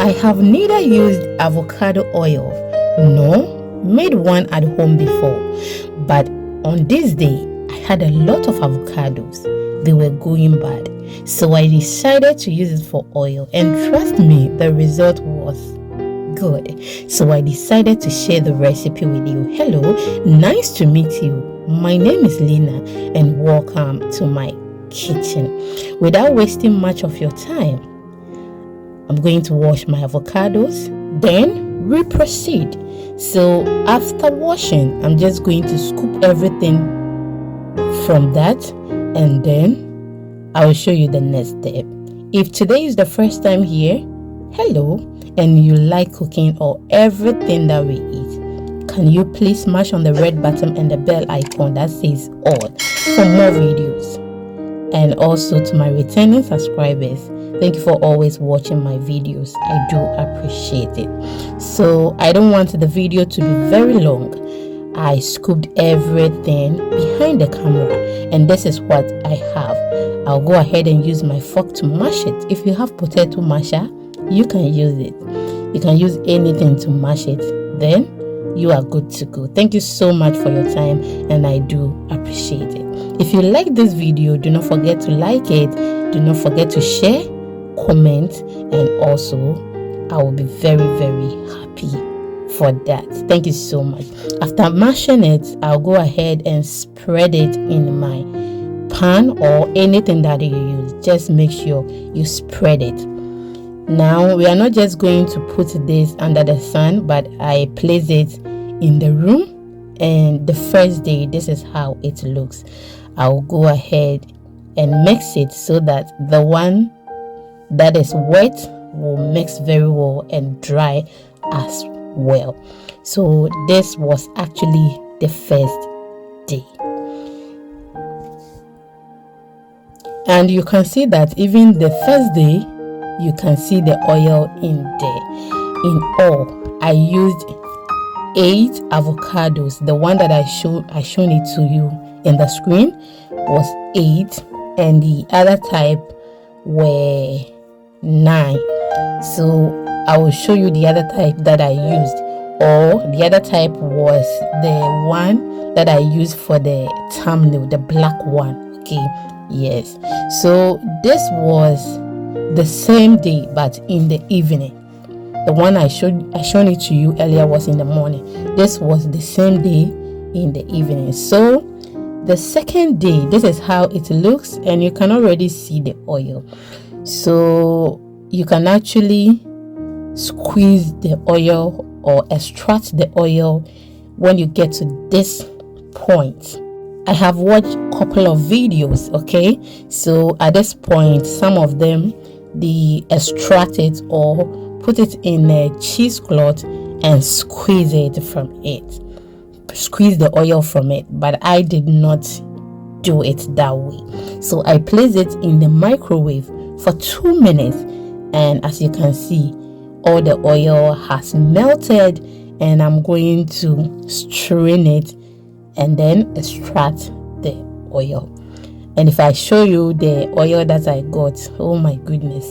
I have neither used avocado oil nor made one at home before, but on this day I had a lot of avocados. They were going bad, so I decided to use it for oil, and trust me, the result was good. So I decided to share the recipe with you. Hello, nice to meet you. My name is Lina and welcome to my kitchen. Without wasting much of your time, I'm going to wash my avocados, then we proceed. So after washing, I'm just going to scoop everything from that, and then I will show you the next step. If today is the first time here, hello, and you like cooking or everything that we eat, can you please smash on the red button and the bell icon that says all for more videos? And also to my returning subscribers, thank you for always watching my videos. I do appreciate it. So I don't want the video to be very long. I scooped everything behind the camera, and this is what I have. I'll go ahead and use my fork to mash it. If you have potato masher, you can use it. You can use anything to mash it. Then you are good to go. Thank you so much for your time, and I do appreciate it. If you like this video, do not forget to like it. Do not forget to share, comment, and also I will be very, very happy for that. Thank you so much. After mashing it, I'll go ahead and spread it in my pan or anything that you use. Just make sure you spread it. Now we are not just going to put this under the sun, but I place it in the room, and the first day this is how it looks. I'll go ahead and mix it so that the one that is wet will mix very well and dry as well. So this was actually the first day, and you can see that even the first day you can see the oil in there. In all, I used 8 avocados. The one that I shown it to you in the screen was 8, and the other type were 9. So I will show you the other type that I used, or the other type was the one that I used for the thumbnail, the black one. Okay, yes. So this was the same day but in the evening. The one I shown it to you earlier was in the morning. This was the same day in the evening. So the second day, this is how it looks, and you can already see the oil. So you can actually squeeze the oil or extract the oil when you get to this point. I have watched a couple of videos, okay? So at this point, some of them, they extract it or put it in a cheesecloth and squeeze it from it. Squeeze the oil from it, but I did not do it that way. So I placed it in the microwave for 2 minutes, and as you can see, all the oil has melted, and I'm going to strain it and then extract the oil. And if I show you the oil that I got, oh my goodness,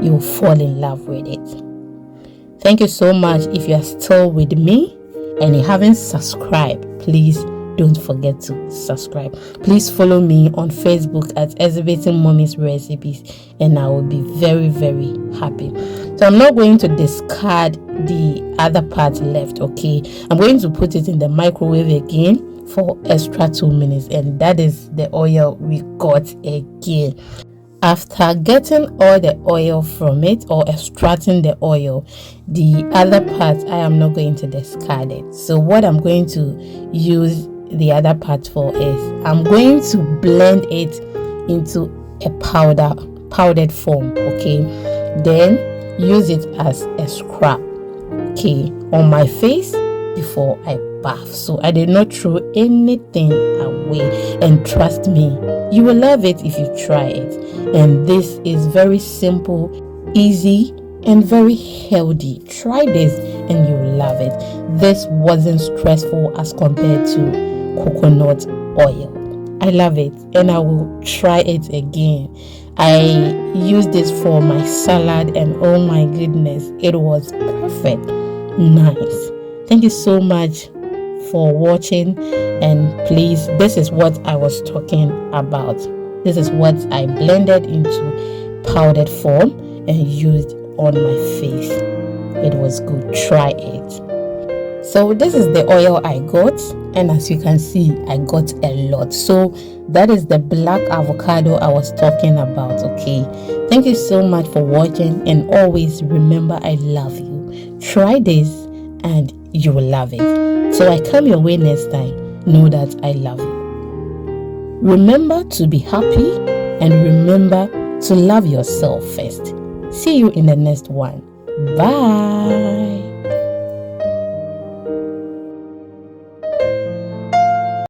you will fall in love with it. Thank you so much. If you are still with me and you haven't subscribed, please don't forget to subscribe. Please follow me on Facebook at Exhibiting Mommy's Recipes, and I will be very, very happy. So I'm not going to discard the other part left, okay? I'm going to put it in the microwave again for extra 2 minutes, and that is the oil we got again. After getting all the oil from it or extracting the oil, the other part I am not going to discard it. So what I'm going to use the other part for is I'm going to blend it into a powdered form, okay? Then use it as a scrub, okay, on my face before I bath. So I did not throw anything away, and trust me, you will love it if you try it. And this is very simple, easy, and very healthy. Try this and you will love it. This wasn't stressful as compared to coconut oil. I love it, and I will try it again. I used this for my salad, and oh my goodness, it was perfect. Nice. Thank you so much for watching, and please, this is what I was talking about. This is what I blended into powdered form and used on my face. It was good. Try it. So this is the oil I got, and as you can see, I got a lot. So that is the black avocado I was talking about. Okay, thank you so much for watching, and always remember, I love you. Try this and you will love it. So I come your way next time. Know that I love you. Remember to be happy, and remember to love yourself first. See you in the next one. Bye.